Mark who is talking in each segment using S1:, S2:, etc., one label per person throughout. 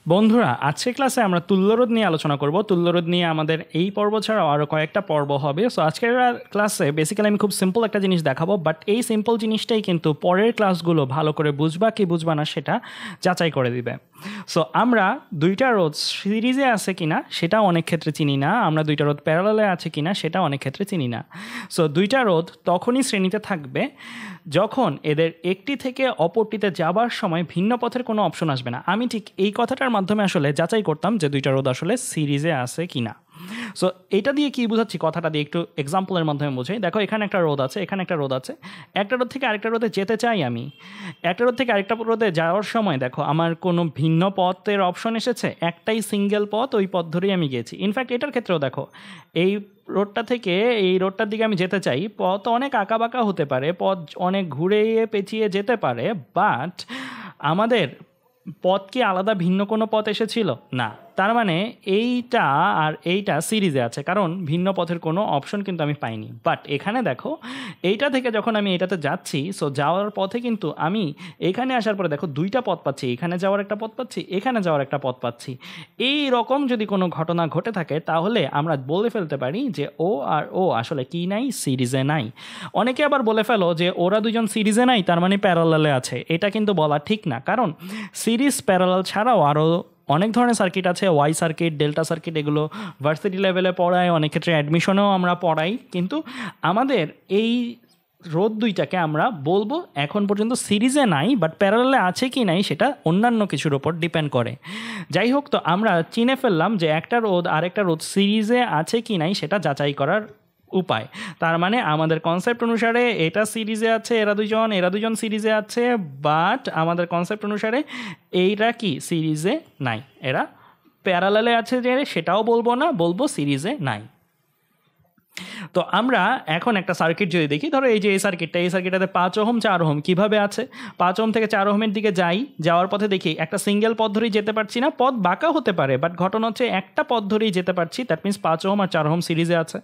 S1: বন্ধুরা, আজকের ক্লাসে আমরা তুল্যরোধ নিয়ে আলোচনা করব। তুল্যরোধ নিয়ে আমাদের এই পর্ব ছাড়াও আরও কয়েকটা পর্ব হবে। সো আজকের ক্লাসে বেসিক্যালি আমি খুব সিম্পল একটা জিনিস দেখাবো, বাট এই সিম্পল জিনিসটাই কিন্তু পরের ক্লাসগুলো ভালো করে বুঝবা কি বুঝবা না সেটা যাচাই করে দিবে। সো আমরা দুইটা রোধ সিরিজে আছে কিনা সেটা অনেক ক্ষেত্রে চিনি না, আমরা দুইটা রোধ প্যারালালে আছে কিনা সেটা অনেক ক্ষেত্রে চিনি না। সো দুইটা রোধ তখনই শ্রেণীতে থাকবে যখন এদের একটি থেকে অপরটিতে যাবার সময় ভিন্ন পথের কোনো অপশন আসবে না। আমি ঠিক এই কথাটার মাধ্যমে আসলে যাচাই করতাম যে দুইটা রোধ আসলে সিরিজে আছে কিনা। সো এটা দিয়ে কি বোঝাচ্ছি, কথাটা দিয়ে একটু এক্সাম্পলের মাধ্যমে বোঝাই। দেখো, এখানে একটা রোধ আছে, এখানে একটা রোধ আছে, একটা রোধ থেকে আরেকটা রোধে যেতে চাই আমি। একটা রোধ থেকে আরেকটা রোধে যাওয়ার সময় দেখো আমার কোনো ভিন্ন পথের অপশন এসেছে, একটাই সিঙ্গেল পথ, ওই পথ ধরেই আমি গেছি। ইনফ্যাক্ট এটার ক্ষেত্রেও দেখো, এই রোডটা থেকে এই রোডটার দিকে আমি যেতে চাই, পথ অনেক আঁকাবাঁকা হতে পারে, পথ অনেক ঘুরে পেঁচিয়ে যেতে পারে, বাট আমাদের পথ কি আলাদা ভিন্ন কোনো পথ এসেছিল না। তার মানে এইটা আর এইটা সিরিজে আছে, কারণ ভিন্ন পথের কোনো অপশন কিন্তু আমি পাইনি। বাট এখানে দেখো, এইটা থেকে যখন আমি এটাতে যাচ্ছি, সো যাওয়ার পথে কিন্তু আমি এখানে আসার পরে দেখো দুইটা পথ পাচ্ছি, এখানে যাওয়ার একটা পথ পাচ্ছি, এখানে যাওয়ার একটা পথ পাচ্ছি। এই রকম যদি কোনো ঘটনা ঘটে থাকে তাহলে আমরা বলে ফেলতে পারি যে ও আর ও আসলে কি নাই, সিরিজে নাই। অনেকে আবার বলে ফেলো যে ওরা দুজন সিরিজে নাই, তার মানে প্যারালালে আছে। এটা কিন্তু বলা ঠিক না, কারণ সিরিজ প্যারালাল ছাড়াও আরও অনেক ধরনের সার্কিট আছে, ওয়াই সার্কিট, ডেল্টা সার্কিট, এগুলো ভার্সিটি লেভেলে পড়ায়, অনেক ক্ষেত্রে অ্যাডমিশনেও আমরা পড়াই। কিন্তু আমাদের এই রোধ দুইটাকে আমরা বলবো এখন পর্যন্ত সিরিজে নাই, বাট প্যারালালে আছে কি নাই সেটা অন্যান্য কিছুর ওপর ডিপেন্ড করে। যাই হোক, তো আমরা চিনে ফেললাম যে একটা রোধ আরেকটা রোধ সিরিজে আছে কি নাই সেটা যাচাই করার উপায়। তার মানে আমাদের কনসেপ্ট অনুসারে এটা সিরিজে আছে, এরা দুজন সিরিজে আছে, বাট আমাদের কনসেপ্ট অনুসারে এইটা কি সিরিজে নাই, এরা প্যারালালে আছে যে সেটাও বলবো না, বলবো সিরিজে নাই। তো আমরা এখন একটা সার্কিট যদি দেখি, ধরো এই যে এই সার্কিটটাতে 5 ওহম 4 ওহম কীভাবে আছে। 5 ওহম থেকে 4 ওহমের দিকে যাওয়ার পথে দেখি একটা সিঙ্গেল পথ ধরেই যেতে পারছি না, পথ বাঁকা হতে পারে, বাট ঘটনা হচ্ছে একটা পথ ধরেই যেতে পারছি। দ্যাট মিনস 5 ওহম আর 4 ওহম সিরিজে আছে।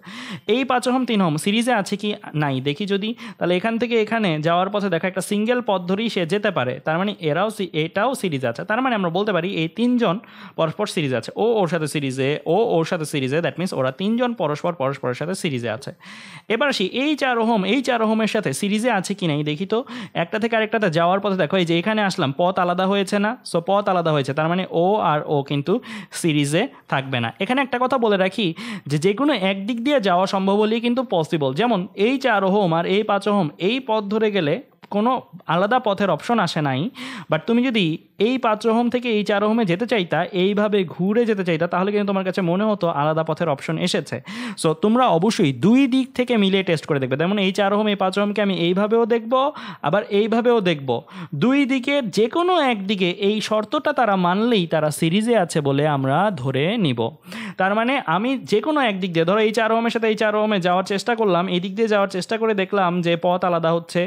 S1: এই 5 ওহম 3 ওহম সিরিজে আছে কি নাই দেখি যদি, তাহলে এখান থেকে এখানে যাওয়ার পথে দেখা একটা সিঙ্গেল পথ ধরেই সে যেতে পারে, তার মানে এটাও সিরিজে আছে। তার মানে আমরা বলতে পারি এই 3 জন পরস্পর সিরিজে আছে, ওর সাথে সিরিজে, ওর সাথে সিরিজে। দ্যাট মিনস ওরা 3 জন পরস্পরের সাথে সিরিজে আছে। এবার আসি এই 4 ওহমের সাথে সিরিজে আছে কি নাই দেখি। তো একটা থেকে আরেকটাতে যাওয়ার পথে দেখো এই যে এখানে আসলাম, পথ আলাদা হয়েছে না, সো পথ আলাদা হয়েছে, তার মানে ও আর ও কিন্তু সিরিজে থাকবে না। এখানে একটা কথা বলে রাখি যে কোনো একদিক দিয়ে যাওয়া সম্ভব হলেই কিন্তু পসিবল। যেমন এই 4 ওহম আর এই 5 ওহম এই পথ ধরে গেলে কোনো আলাদা পথের অপশন আসে নাই, বাট তুমি যদি এই 5 ওহম থেকে এই 4 ওহমে যেতে চাইতা, এইভাবে ঘুরে যেতে চাইতা, তাহলে কিন্তু তোমার কাছে মনে হতো আলাদা পথের অপশন এসেছে। সো তোমরা অবশ্যই দুই দিক থেকে মিলিয়ে টেস্ট করে দেখবে। যেমন এই 4 ওহম এই 5 ওহমকে আমি এইভাবেও দেখব, আবার এইভাবেও দেখব। দুই দিকে যে কোনো একদিকে এই শর্তটা তারা মানলেই তারা সিরিজে আছে বলে আমরা ধরে নিব। তার মানে আমি যে কোনো একদিক দিয়ে, ধরো এই 4 ওহমের সাথে এই 4 ওহমে যাওয়ার চেষ্টা করলাম, এই দিক দিয়ে যাওয়ার চেষ্টা করে দেখলাম যে পথ আলাদা হচ্ছে,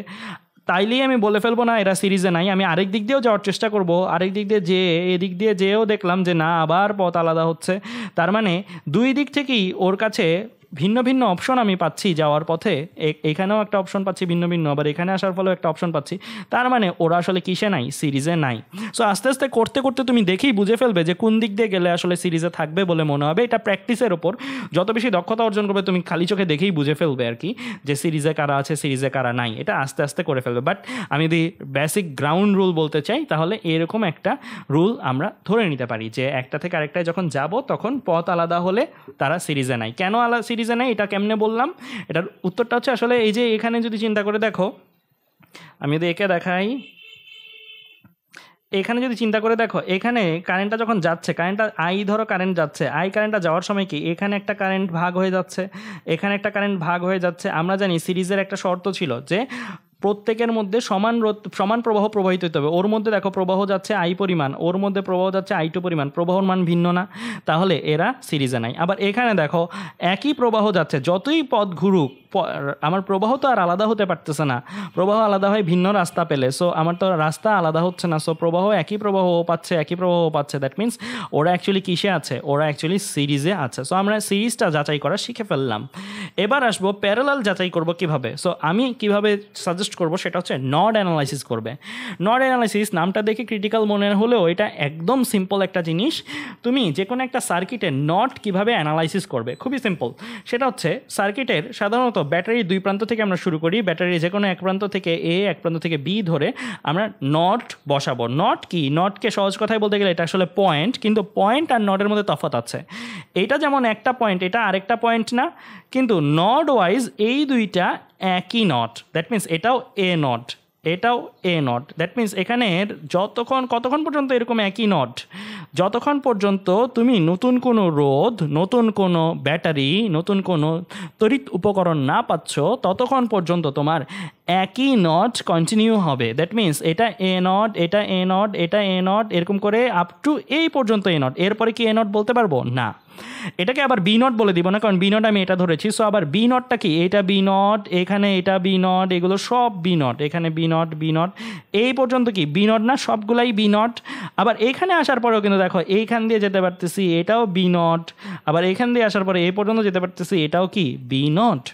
S1: তাইলেই আমি বলে ফেলবো না এরা সিরিজে নাই। আমি আরেক দিক দিয়েও যাওয়ার চেষ্টা করব, আরেক দিক দিয়ে এদিক দিয়ে যেয়েও দেখলাম যে না, আবার পথ আলাদা হচ্ছে। তার মানে দুই দিক থেকেই ওর কাছে ভিন্ন ভিন্ন অপশন আমি পাচ্ছি যাওয়ার পথে। এখানেও একটা অপশন পাচ্ছি ভিন্ন ভিন্ন, আবার এখানে আসার ফলেও একটা অপশন পাচ্ছি। তার মানে ওরা আসলে কিসে নাই, সিরিজে নাই। সো আস্তে আস্তে করতে করতে তুমি দেখেই বুঝে ফেলবে যে কোন দিক দিয়ে গেলে আসলে সিরিজে থাকবে বলে মনে হবে। এটা প্র্যাকটিসের ওপর, যত বেশি দক্ষতা অর্জন করবে তুমি খালি চোখে দেখেই বুঝে ফেলবে আর কি, যে সিরিজে কারা আছে, সিরিজে কারা নাই। এটা আস্তে আস্তে করে ফেলবে। বাট আমি যদি বেসিক গ্রাউন্ড রুল বলতে চাই, তাহলে এরকম একটা রুল আমরা ধরে নিতে পারি যে একটা থেকে আরেকটায় যখন যাব তখন পথ আলাদা হলে তারা সিরিজে নাই। কেন সিরিজে নাই এটা কেমনে বললাম, এটার উত্তরটা হচ্ছে আসলে এই যে এখানে যদি চিন্তা করে দেখো, আমি যদি একে দেখাই, এখানে যদি চিন্তা করে দেখো, এখানে কারেন্টটা যখন যাচ্ছে, কারেন্টটা আই ধরো কারেন্ট যাচ্ছে, আই কারেন্টটা যাওয়ার সময় কি এখানে একটা কারেন্ট ভাগ হয়ে যাচ্ছে, এখানে একটা কারেন্ট ভাগ হয়ে যাচ্ছে। আমরা জানি সিরিজের একটা শর্ত ছিল যে প্রত্যেকের মধ্যে সমান প্রবাহ প্রবাহিত হতে হবে। ওর মধ্যে দেখো প্রবাহ যাচ্ছে আই পরিমাণ, ওর মধ্যে প্রবাহ যাচ্ছে আই টু পরিমাণ, প্রবাহর মান ভিন্ন না, তাহলে এরা সিরিজে নাই। আবার এখানে দেখো একই প্রবাহ যাচ্ছে, যতই পথ ঘুরুক আমার প্রবাহ তো আর আলাদা হতে পারতেছে না, প্রবাহ আলাদা হয় ভিন্ন রাস্তা পেলে। সো আমার তো রাস্তা আলাদা হচ্ছে না, সো প্রবাহ একই প্রবাহ পাচ্ছে, একই প্রবাহ পাচ্ছে। দ্যাট মিনস ওরা অ্যাকচুয়ালি কিসে আছে, ওরা অ্যাকচুয়ালি সিরিজে আছে। সো আমরা সিরিজটা যাচাই করা শিখে ফেললাম। এবার আসবো প্যারালাল যাচাই করব কিভাবে। সো আমি কিভাবে সাজেস্ট করব সেটা হচ্ছে নড অ্যানালাইসিস করবে। নড অ্যানালাইসিস নামটা দেখে ক্রিটিক্যাল মনে হলেও এটা একদম সিম্পল একটা জিনিস। তুমি যে কোনো একটা সার্কিটের নট কিভাবে অ্যানালাইসিস করবে, খুবই সিম্পল। সেটা হচ্ছে সার্কিটের সাধারণত ব্যাটারির দুই প্রান্ত থেকে আমরা শুরু করি, ব্যাটারির যে কোনো এক প্রান্ত থেকে এ, এক প্রান্ত থেকে বি ধরে আমরা নট বসাবো। নট কি, নটকে সহজ কথায় বলতে গেলে এটা আসলে পয়েন্ট, কিন্তু পয়েন্ট আর নটের মধ্যে তফাৎ আছে। এটা যেমন একটা পয়েন্ট, এটা আরেকটা পয়েন্ট না, কিন্তু নড ওয়াইজ এই দুইটা একই নট। দ্যাট মিনস এটাও এ নট, এটাও এ নট। দ্যাট মিনস এখানে কতক্ষণ পর্যন্ত এরকম একই নট, যতক্ষণ পর্যন্ত তুমি নতুন কোনো রোধ, নতুন কোনো ব্যাটারি, নতুন কোনো তড়িৎ উপকরণ না পাচ্ছ, ততক্ষণ পর্যন্ত তোমার একই নট কন্টিনিউ হবে। দ্যাট মিনস এটা এ নট, এটা এ নট, এটা এ নট, এরকম করে আপ টু এই পর্যন্ত এ নট। এরপরে কি এ নট বলতে পারবো না, এটাকে আবার বি নট বলে দিব না, কারণ বি নট আমি এটা ধরেছি। সো আবার বি নটটা কি, এটা বি নট, এখানে এটা বি নট, এগুলো সব বি নট, এখানে বি নট, বি নট, এই পর্যন্ত কি বি নট না, সবগুলাই বি নট। আবার এখানে আসার পরেও কিন্তু দেখো এইখান দিয়ে যেতে পারতেছি, এটাও বি নট। আবার এখান দিয়ে আসার পরে এই পর্যন্ত যেতে পারতেছি, এটাও কি বি নট।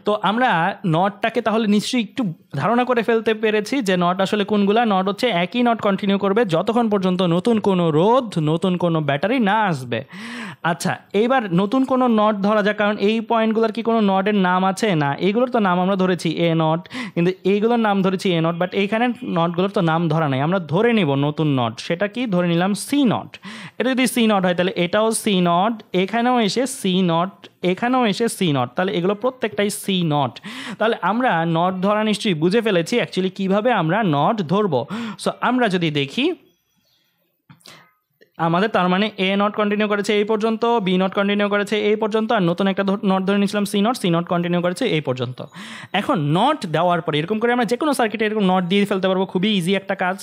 S1: তো আমরা নটটাকে তাহলে নিশ্চয়ই একটু ধারণা করে ফেলতে পেরেছি যে নট আসলে কোনগুলা। নট হচ্ছে একই নট কন্টিনিউ করবে যতক্ষণ পর্যন্ত নতুন কোনো রোধ, নতুন কোনো ব্যাটারি না আসবে। আচ্ছা, এইবার নতুন কোনো নট ধরা যাক, কারণ এই পয়েন্টগুলোর কি কোনো নটের নাম আছে না, এগুলোর তো নাম আমরা ধরেছি এ নট, কিন্তু এইগুলোর নাম ধরেছি এ নট, বাট এইখানে নটগুলোর তো নাম ধরা নাই। আমরা ধরে নিব নতুন নট, সেটা কি ধরে নিলাম সি নট। এটা যদি সি নট হয় তাহলে এটাও সি নট, এখানেও এসে সি নট, এখানেও এসে সি নট, তাহলে এগুলো প্রত্যেকটাই সি নট। তাহলে আমরা নট ধরা নিশ্চয়ই বুঝে ফেলেছি অ্যাকচুয়ালি কিভাবে আমরা নট ধরবো। সো আমরা যদি দেখি আমাদের তার মানে এ নট কন্টিনিউ করেছে এই পর্যন্ত, বি নট কন্টিনিউ করেছে এই পর্যন্ত, আর নতুন একটা নট ধরে নিয়েছিলাম C node, C node continue করেছে এই পর্যন্ত। এখন নট দেওয়ার পরে এরকম করে আমরা যে কোনো সার্কিটে এরকম নট দিয়ে ফেলতে পারবো, খুবই ইজি একটা কাজ।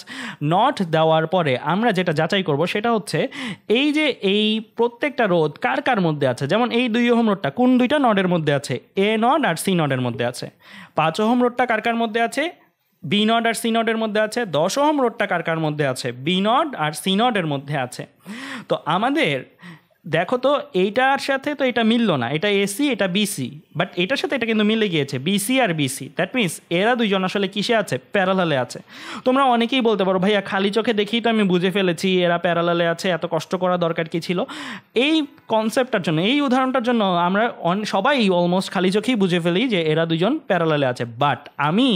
S1: নট দেওয়ার পরে আমরা যেটা যাচাই করব সেটা হচ্ছে এই যে এই প্রত্যেকটা রোধ কার কার মধ্যে আছে। যেমন এই 2 ওহম রোধটা কোন দুইটা নটের মধ্যে আছে, এ নট আর সি নটের মধ্যে আছে। 5 ওহম রোধটা কার কার মধ্যে আছে, বি নট আর সি নটের মধ্যে আছে। 10 ওহম রোধটা কার কার মধ্যে আছে, বি নট আর সি নটের মধ্যে আছে। তো আমাদের দেখো তো এইটার সাথে তো এটা মিললো না, এটা এসি, এটা বিসি, বাট এটার সাথে এটা কিন্তু মিলে গিয়েছে, বিসি আর বিসি। দ্যাট মিনস এরা দুইজন আসলে কিসে আছে, প্যারালালে আছে। তোমরা অনেকেই বলতে পারো ভাইয়া খালি চোখে দেখেই তো আমি বুঝে ফেলেছি এরা প্যারালালে আছে, এত কষ্ট করা দরকার কি ছিল। এই কনসেপ্টটার জন্য, এই উদাহরণটার জন্য আমরা সবাই অলমোস্ট খালি চোখেই বুঝে ফেলি যে এরা দুজন প্যারালালে আছে। বাট আমি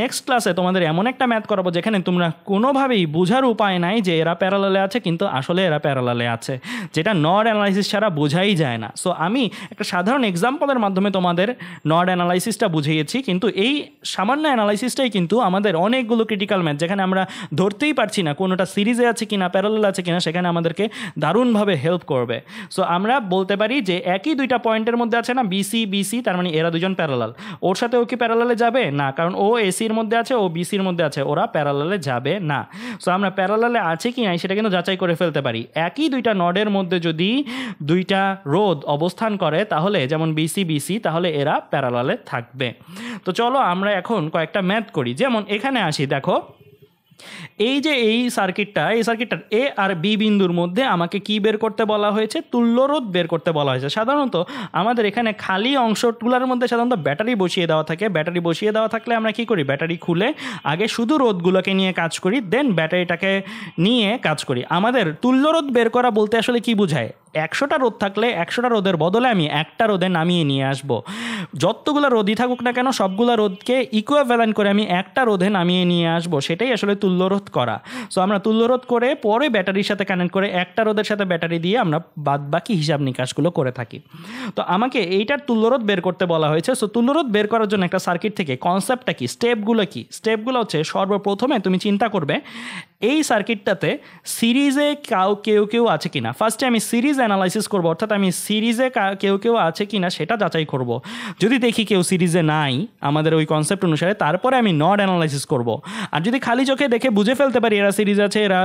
S1: নেক্সট ক্লাসে তোমাদের এমন একটা ম্যাথ করাবো যেখানে তোমরা কোনোভাবেই বোঝার উপায় নাই যে এরা প্যারালালে আছে, কিন্তু আসলে এরা প্যারালালে আছে, যেটা নড অ্যানালাইসিস ছাড়া বোঝাই যায় না। সো আমি একটা সাধারণ এক্সাম্পলের মাধ্যমে তোমাদের নড অ্যানালাইসিসটা বুঝিয়েছি, কিন্তু এই সামান্য অ্যানালাইসিসটাই কিন্তু আমাদের অনেকগুলো ক্রিটিক্যাল ম্যাথ যেখানে আমরা ধরতেই পারছি না কোনোটা সিরিজে আছে কিনা, প্যারালাল আছে কিনা, সেখানে আমাদেরকে দারুণভাবে হেল্প করবে। সো আমরা বলতে পারি যে একই দুইটা পয়েন্টের মধ্যে আছে না, বিসি বিসি, তার মানে এরা দুজন প্যারালাল। ওর সাথে ও কি প্যারালালে যাবে না, কারণ ও এসির মধ্যে আছে, ও বিসির মধ্যে আছে, ওরা প্যারালালে যাবে না। সো আমরা প্যারালালে আছে কি নাই সেটা কিন্তু যাচাই করে ফেলতে পারি। একই দুইটা নডের মধ্যে যদি দুইটা রোধ অবস্থান করে তাহলে, যেমন বিসি বিসি, তাহলে এরা প্যারালালে থাকবে। তো চলো আমরা এখন কয়েকটা ম্যাথ করি। যেমন এখানে আসি, দেখো এই যে এই সার্কিটটার এ আর বি বিন্দুর মধ্যে আমাকে কি বের করতে বলা হয়েছে, তুল্যরোধ বের করতে বলা হয়েছে। সাধারণত আমাদের এখানে খালি অংশগুলোর মধ্যে সাধারণত ব্যাটারি বসিয়ে দেওয়া থাকে। ব্যাটারি বসিয়ে দেওয়া থাকলে আমরা কি করি, ব্যাটারি খুলে আগে শুধু রোধগুলোকে নিয়ে কাজ করি, দেন ব্যাটারিটাকে নিয়ে কাজ করি। আমাদের তুল্যরোধ বের করা বলতে আসলে কি বোঝায়, 100টা রোধ থাকলে 100টা রোধের বদলে আমি একটা রোধে নামিয়ে নিয়ে আসব। যতগুলো রোধই থাকুক না কেন সবগুলো রোধকে ইকুইভ্যালেন্ট করে আমি একটা রোধে নামিয়ে নিয়ে আসব, সেটাই আসলে তুল্যরোধ করা। সো আমরা তুল্যরোধ করে পরে ব্যাটারির সাথে কানেক্ট করে একটা রোধের সাথে ব্যাটারি দিয়ে আমরা বাদবাকি হিসাব নিকাশগুলো করে থাকি। তো আমাকে এইটার তুল্যরোধ বের করতে বলা হয়েছে। সো তুল্যরোধ বের করার জন্য একটা সার্কিট থেকে কনসেপ্টটা কি, স্টেপগুলো কি, স্টেপগুলো হচ্ছে সর্বপ্রথমে তুমি চিন্তা করবে এই সার্কিটটাতে সিরিজে কেউ আছে কিনা। ফার্স্টে আমি সিরিজ অ্যানালাইসিস করব, অর্থাৎ আমি সিরিজে কেউ আছে কিনা সেটা যাচাই করব। যদি দেখি কেউ সিরিজে নাই আমাদের ওই কনসেপ্ট অনুসারে, তারপরে আমি নড অ্যানালাইসিস করব। আর যদি খালি চোখে দেখে বুঝে ফেলতে পারি এরা সিরিজ আছে এরা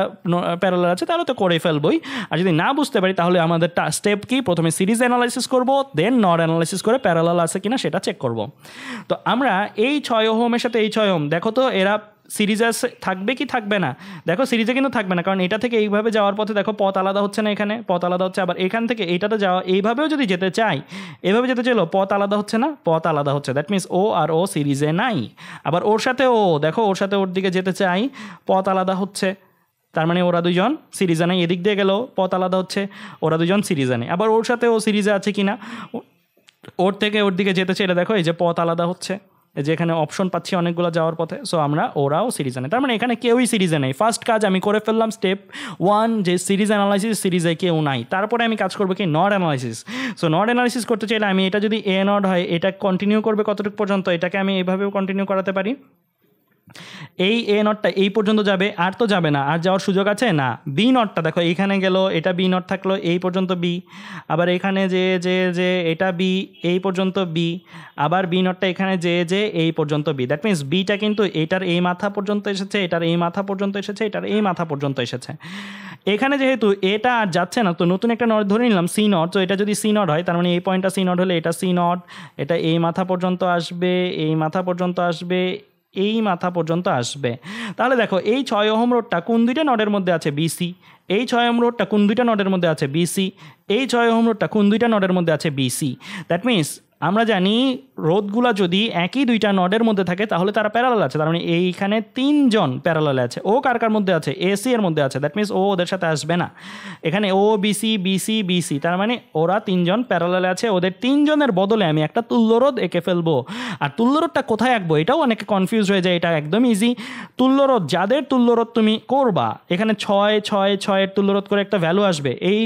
S1: প্যারালাল আছে, তাহলে তো করে ফেলবই। আর যদি না বুঝতে পারি তাহলে আমাদের স্টেপ কি, প্রথমে সিরিজ অ্যানালাইসিস করব, দেন নড অ্যানালাইসিস করে প্যারালাল আছে কিনা সেটা চেক করব। তো আমরা এই 6 ওহমের সাথে এই 6 ওহম, দেখো তো এরা সিরিজে থাকবে কি থাকবে না। দেখো সিরিজে কিন্তু থাকবে না, কারণ এটা থেকে এইভাবে যাওয়ার পথে দেখো পথ আলাদা হচ্ছে না, এখানে পথ আলাদা হচ্ছে। আবার এখান থেকে এইটাতে যাওয়া এইভাবেও যদি যেতে চাই, এভাবে যেতে চাইলো পথ আলাদা হচ্ছে না, পথ আলাদা হচ্ছে। দ্যাট মিনস ও আর ও সিরিজে নাই। আবার ওর সাথে ও, দেখো ওর সাথে ওর দিকে যেতে চাই, পথ আলাদা হচ্ছে, তার মানে ওরা দুজন সিরিজে নেই। এদিক দিয়ে গেলেও পথ আলাদা হচ্ছে, ওরা দুজন সিরিজে নেই। আবার ওর সাথে ও সিরিজে আছে কিনা, ওর থেকে ওর দিকে যেতে চাইলে দেখো এই যে পথ আলাদা হচ্ছে, যে এখানে অপশন পাচ্ছি অনেকগুলো যাওয়ার পথে। সো আমরা ওরাও সিরিজে নেই, তার মানে এখানে কেউই সিরিজে নেই। ফার্স্ট কাজ আমি করে ফেললাম স্টেপ 1, যে সিরিজ অ্যানালাইসিস, সিরিজে কেউ নাই। তারপরে আমি কাজ করবো কি, nod analysis. So nod analysis করতে চাইলে আমি এটা যদি এ নড হয়, এটা কন্টিনিউ করবে কতটুকু পর্যন্ত, এটাকে আমি এইভাবেও কন্টিনিউ করাতে পারি। এই এ নটটা এই পর্যন্ত যাবে, আর তো যাবে না, আর যাওয়ার সুযোগ আছে না। বি নটটা দেখো এইখানে গেল, এটা বি নট থাকলো এই পর্যন্ত বি, আবার এখানে যে এটা বি এই পর্যন্ত বি, আবার বি নটটা এখানে যে এই পর্যন্ত বি। দ্যাট মিনস বিটা কিন্তু এটার এই মাথা পর্যন্ত এসেছে, এটার এই মাথা পর্যন্ত এসেছে, এটার এই মাথা পর্যন্ত এসেছে। এখানে যেহেতু এটা আর যাচ্ছে না, তো নতুন একটা নট ধরে নিলাম সি নট। তো এটা যদি সি নট হয়, তার মানে এই পয়েন্টটা সি নট হলে এটা সি নট, এটা এই মাথা পর্যন্ত আসবে, এই মাথা পর্যন্ত আসবে, এই মাথা পর্যন্ত আসবে। তাহলে দেখো এই 6 ওহম রোডটা কোন দুইটা নডের মধ্যে আছে, বিসি। এই 6 ওহম রোডটা কোন দুইটা নডের মধ্যে আছে, বিসি। এই 6 ওহম রোডটা কোন দুইটা নডের মধ্যে আছে, বিসি। দ্যাট মিনস আমরা জানি রোধগুলো যদি একই দুইটা নডের মধ্যে থাকে তাহলে তারা প্যারালাল আছে। তার মানে এইখানে 3 জন প্যারালালে আছে। ও কার মধ্যে আছে, এসি এর মধ্যে আছে। দ্যাট মিনস ও ওদের সাথে আসবে না। এখানে ও বিসি বিসি বিসি, তার মানে ওরা 3 জন প্যারালালে আছে। ওদের 3 জনের বদলে আমি একটা তুল্যরোধ এঁকে ফেলবো। আর তুল্যরোধটা কোথায় আঁকবো এটাও অনেকে কনফিউজ হয়ে যায়। এটা একদম ইজি। তুল্যরোধ, যাদের তুল্যরোধ তুমি করবা, এখানে 6 6 6 এর তুল্যরোধ করে একটা ভ্যালু আসবে। এই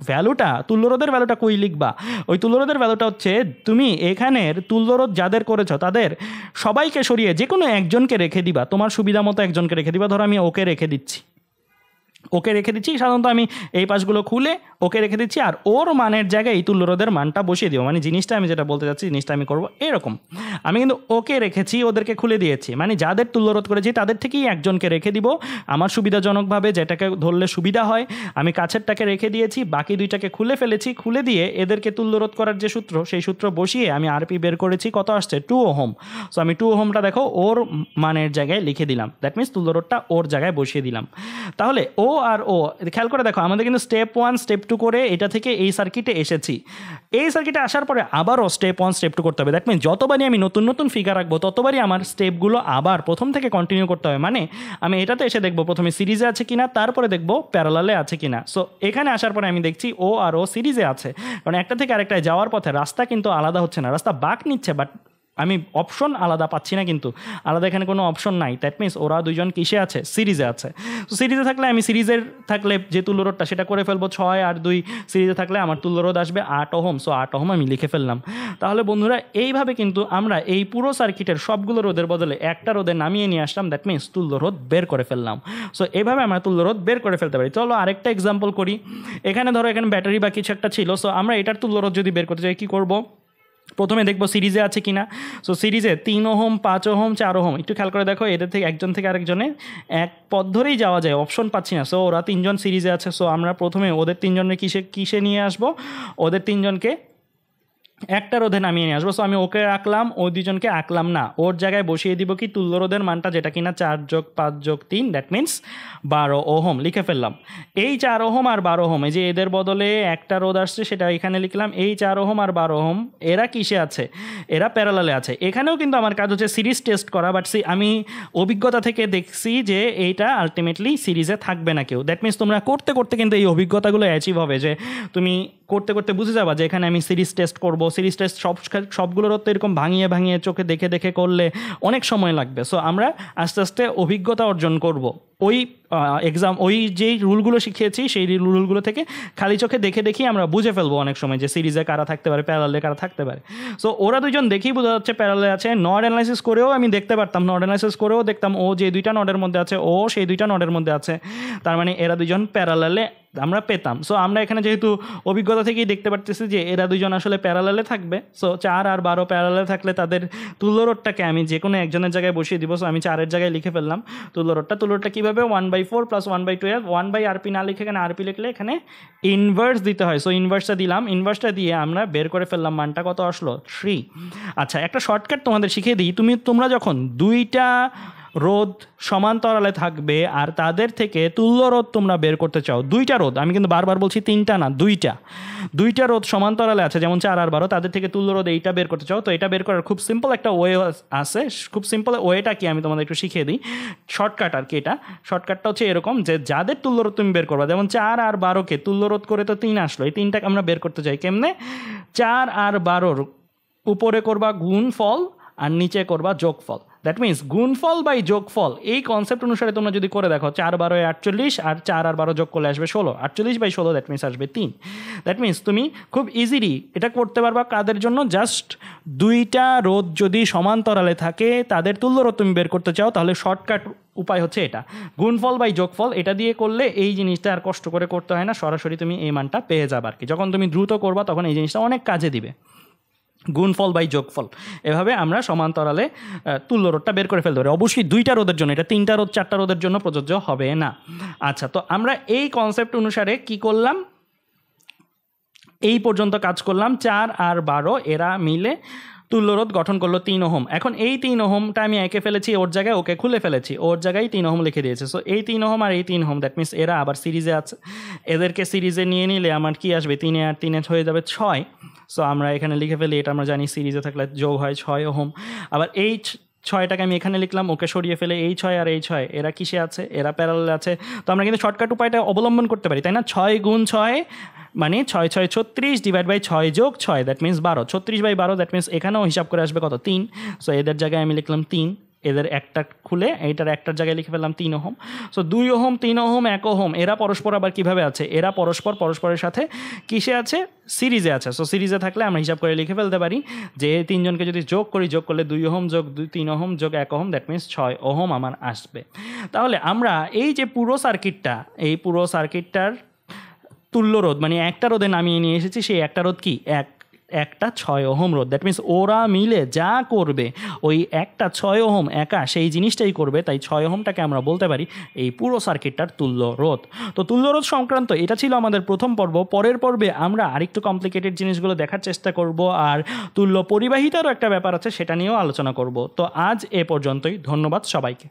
S1: ভ্যালুটা, তুল্যরোধের ভ্যালুটা কই লিখবা, ওই তুল্যরোধের ভ্যালুটা হচ্ছে তুমি এখানের তুল্যরোধ যাদের করেছ তাদের সবাইকে সরিয়ে যে কোনো একজনকে রেখে দিবা, তোমার সুবিধা মতো একজনকে রেখে দিবা। ধরো আমি ওকে রেখে দিচ্ছি, সাধারণত আমি এই পাশগুলো খুলে ওকে রেখে দিচ্ছি, আর ওর মানের জায়গায় এই তুল্যরোধের মানটা বসিয়ে দিব। মানে জিনিসটা আমি যেটা বলতে চাচ্ছি, জিনিসটা আমি করবো এরকম। আমি কিন্তু ওকে রেখেছি, ওদেরকে খুলে দিয়েছি, মানে যাদের তুল্যরোধ করেছি তাদের থেকেই একজনকে রেখে দিব আমার সুবিধাজনকভাবে, যেটাকে ধরলে সুবিধা হয়। আমি কাছেরটাকে রেখে দিয়েছি, বাকি দুইটাকে খুলে ফেলেছি। খুলে দিয়ে এদেরকে তুল্যরোধ করার যে সূত্র, সেই সূত্র বসিয়ে আমি আরপি বের করেছি, কত আসছে 2 ওহম। সো আমি 2 ওহমটা দেখো ওর মানের জায়গায় লিখে দিলাম। দ্যাট মিনস তুল্যরোধটা ওর জায়গায় বসিয়ে দিলাম। তাহলে ও আর ও, খেয়াল করে দেখো আমাদের কিন্তু স্টেপ 1 স্টেপ 2 করে এটা থেকে এই সার্কিটে এসেছি। এই সার্কিটে আসার পরে আবারও স্টেপ 1 স্টেপ 2 করতে হবে। দ্যাট মিনস যতবারই আমি নতুন নতুন ফিগার রাখবো ততবারই আমার স্টেপগুলো আবার প্রথম থেকে কন্টিনিউ করতে হবে। মানে আমি এটাতে এসে দেখবো প্রথমে সিরিজে আছে কিনা, তারপরে দেখবো প্যারালালে আছে কিনা। সো এখানে আসার পরে আমি দেখছি ও আর ও সিরিজে আছে, কারণ একটা থেকে আরেকটায় যাওয়ার পথে রাস্তা কিন্তু আলাদা হচ্ছে না, রাস্তা বাঁক নিচ্ছে, বাট আমি অপশন আলাদা পাচ্ছি না, কিন্তু আলাদা এখানে কোনো অপশন নাই। দ্যাট মিনস ওরা দুজন কিসে আছে, সিরিজে আছে। তো সিরিজে থাকলে আমি সিরিজের থাকলে যে তুল্যরোধটা সেটা করে ফেলবো 6 আর 2। সিরিজে থাকলে আমার তুল্যরোধ আসবে 8 ওহম। সো 8 ওহম আমি লিখে ফেললাম। তাহলে বন্ধুরা এইভাবে কিন্তু আমরা এই পুরো সার্কিটের সবগুলো রোধের বদলে একটা রোধে নামিয়ে নিয়ে আসলাম। দ্যাট মিনস তুল্যরোধ বের করে ফেললাম। সো এইভাবে আমরা তুল্যরোধ বের করে ফেলতে পারি। চলো আরেকটা এক্সাম্পল করি। এখানে ধরো এখানে ব্যাটারি বা কিছু একটা ছিল। সো আমরা এটার তুল্যরোধ যদি বের করতে চাই কী করবো, প্রথমে দেখবো সিরিজে আছে কিনা। সো সিরিজে 3 ওহম 5 ওহম 4 ওহম, একটু খেয়াল করে দেখো এদের থেকে একজন থেকে আরেকজনে এক পথ ধরেই যাওয়া যায়, অপশন পাচ্ছি না। সো ওরা 3 জন সিরিজে আছে। সো আমরা প্রথমে ওদের 3 জনের কিসে নিয়ে আসবো, ওদের 3 জনকে একটা রোধে নামিয়ে নিয়ে আসবো। সো আমি ওকে রাখলাম, ওই 2 জনকে আঁকলাম না, ওর জায়গায় বসিয়ে দিব কি তুল্যরোধের মানটা, যেটা কিনা 4 + 5 + 3, দ্যাট মিনস 12 ওহম লিখে ফেললাম। এই 4 ওহম আর 12 ওহম, এই যে এদের বদলে একটা রোধ আসছে সেটা এখানে লিখলাম। এই 4 ওহম আর 12 ওহম এরা কিসে আছে, এরা প্যারালালে আছে। এখানেও কিন্তু আমার কাজ হচ্ছে সিরিজ টেস্ট করা, বাট আমি অভিজ্ঞতা থেকে দেখছি যে এইটা আলটিমেটলি সিরিজে থাকবে না কেউ। দ্যাট মিনস তোমরা করতে করতে কিন্তু এই অভিজ্ঞতাগুলো অ্যাচিভ হবে, যে তুমি করতে করতে বুঝে যাবা যে এখানে আমি সিরিজ টেস্ট করব, সিরিজ টেস্ট সবগুলো রোধ তো এরকম ভাঙিয়ে ভাঙিয়ে চোখে দেখে দেখে করলে অনেক সময় লাগবে। সো আমরা আস্তে আস্তে অভিজ্ঞতা অর্জন করব ওই এক্সাম, ওই যেই রুলগুলো শিখিয়েছি সেই রুলগুলো থেকে খালি চোখে দেখে দেখি আমরা বুঝে ফেলবো অনেক সময় যে সিরিজে কারা থাকতে পারে, প্যারালে কারা থাকতে পারে। সো ওরা দুজন দেখেই বোঝা যাচ্ছে প্যারালে আছে। নড অ্যানালাইসিস করেও আমি দেখতে পারতাম, নড অ্যানালাইসিস করেও দেখতাম ও যে দুইটা নডের মধ্যে আছে ও সেই দুইটা নডের মধ্যে আছে, তার মানে এরা দুজন প্যারালালে আমরা পেতাম। সো আমরা এখানে যেহেতু অভিজ্ঞতা থেকেই দেখতে পারতেছি যে এরা দুজন আসলে প্যারালালে থাকবে। সো 4 আর 12 প্যারালালে থাকলে তাদের তুল্যরোধটাকে আমি যে কোনো একজনের জায়গায় বসিয়ে দিব। সো আমি 4-এর জায়গায় লিখে ফেললাম তুল্যরোধটা কীভাবে 1/4 + 1/12, 1/RP না লিখে এখানে আরপি লিখলে এখানে ইনভার্স দিতে হয়। সো ইনভার্সটা দিলাম, ইনভার্সটা দিয়ে আমরা বের করে ফেললাম মানটা কত আসলো 3। আচ্ছা, একটা শর্টকাট তোমাদের শিখিয়ে দিই। তোমরা যখন দুইটা রোধ সমান্তরালে থাকবে আর তাদের থেকে তুল্য রোধ তোমরা বের করতে চাও, দুইটা রোধ, আমি কিন্তু বারবার বলছি তিনটা না, দুইটা রোধ সমান্তরালে আছে যেমন 4 আর 12, তাদের থেকে তুল্য রোধ এইটা বের করতে চাও, তো এটা বের করার খুব সিম্পল একটা ওয়ে আছে। খুব সিম্পল ওয়েটা কি আমি তোমাদের একটু শিখিয়ে দিই, শর্টকাট আর কি। এটা শর্টকাটটা হচ্ছে এরকম যে যাদের তুল্য রোধ তুমি বের করবা, যেমন 4 আর 12কে তুল্য রোধ করে তো 3 আসলো, এই 3টাকে আমরা বের করতে চাই কেমনে, 4 আর 12-র উপরে করবা গুণফল আর নিচে করবা যোগফল। দ্যাট মিনস গুণফল বাই যোগফল, এই কনসেপ্ট অনুসারে তোমরা যদি করে দেখো 4 12 48 আর 4 আর 12 যোগ করলে আসবে 16, 48/16 দ্যাট মিনস আসবে 3। দ্যাট মিনস তুমি খুব ইজিলি এটা করতে পারবা কাদের জন্য, জাস্ট দুইটা রোধ যদি সমান্তরালে থাকে তাদের তুল্য রোধ তুমি বের করতে চাও, তাহলে শর্টকাট উপায় হচ্ছে এটা, গুণফল বাই যোগফল। এটা দিয়ে করলে এই জিনিসটা আর কষ্ট করে করতে হয় না, সরাসরি তুমি এই মানটা পেয়ে যাবে আর কি। যখন তুমি দ্রুত করবা তখন এই জিনিসটা অনেক কাজে দিবে, গুণফল বাই যোগফল। এভাবে আমরা সমান্তরালে তুল্য রোধটা বের করে ফেলতে পারি। অবশ্যই দুইটা রোধের জন্য, এটা 3টা রোধ 4টা রোধের জন্য প্রযোজ্য হবে না। আচ্ছা, তো আমরা এই কনসেপ্ট অনুসারে কি করলাম, এই পর্যন্ত কাজ করলাম। 4 আর 12 এরা মিলে তুল্যরোধ গঠন করলো 3 ওহম। এখন এই 3 ওহমটা আমি এঁকে ফেলেছি, ওর জায়গায় ওকে খুলে ফেলেছি, ওর জায়গায় 3 ওহম লিখে দিয়েছে। সো এই 3 ওহম আর এই 3 ওহম, দ্যাট মিনস এরা আবার সিরিজে আছে, এদেরকে সিরিজে নিয়ে নিলে আমার কি আসবে, 3 আর 3 হয়ে যাবে 6। সো আমরা এখানে লিখে ফেলি, এটা আমরা জানি সিরিজে থাকলে যোগ হয় 6 ওহম। আবার এই 6টাকে আমি এখানে লিখলাম, ওকে সরিয়ে ফেলে এই 6 আর এই 6 এরা কিসে আছে, এরা প্যারালালে আছে। তো আমরা কিন্তু শর্টকাট উপায়টা অবলম্বন করতে পারি, তাই না? 6 গুণ 6 মানে 6 6 36 ডিভাইড বাই 6 যোগ 6, দ্যাট মিনস 12, 36/12, দ্যাট মিনস এখানেও হিসাব করে আসবে কত, 3। সো এদের জায়গায় আমি লিখলাম 3, এদের একটা খুলে এইটার একটার জায়গায় লিখে ফেললাম 3 ohm. So 2 ohm 3 ohm 1 ohm এরা পরস্পর আবার কীভাবে আছে, এরা পরস্পরের সাথে কিসে আছে, সিরিজে আছে। সো সিরিজে থাকলে আমরা হিসাব করে লিখে ফেলতে পারি যে এই তিনজনকে যদি যোগ করলে 2 ওহম যোগ 3 ওহম যোগ 1 ওহম, দ্যাট মিনস 6 ওহম আমার আসবে। তাহলে আমরা এই যে পুরো সার্কিটটার তুল্য রোধ মানে একটা রোধে নামিয়ে নিয়ে এসেছি, সেই একটা রোধ কি, একটা 6 ওহম রোধ। দ্যাট মিনস ওরা মিলে যা করবে ওই একটা 6 ওহম একা সেই জিনিসটাই করবে, তাই 6 ওহমটাকে আমরা বলতে পারি এই পুরো সার্কিটটার তুল্য রোধ। তো তুল্য রোধ সংক্রান্ত এটা ছিল আমাদের প্রথম পর্ব। পরের পর্বে আমরা আরেকটু কমপ্লিকেটেড জিনিসগুলো দেখার চেষ্টা করব, আর তুল্য পরিবাহিতারও একটা ব্যাপার আছে সেটা নিয়েও আলোচনা করব। তো আজ এ পর্যন্তই, ধন্যবাদ সবাইকে।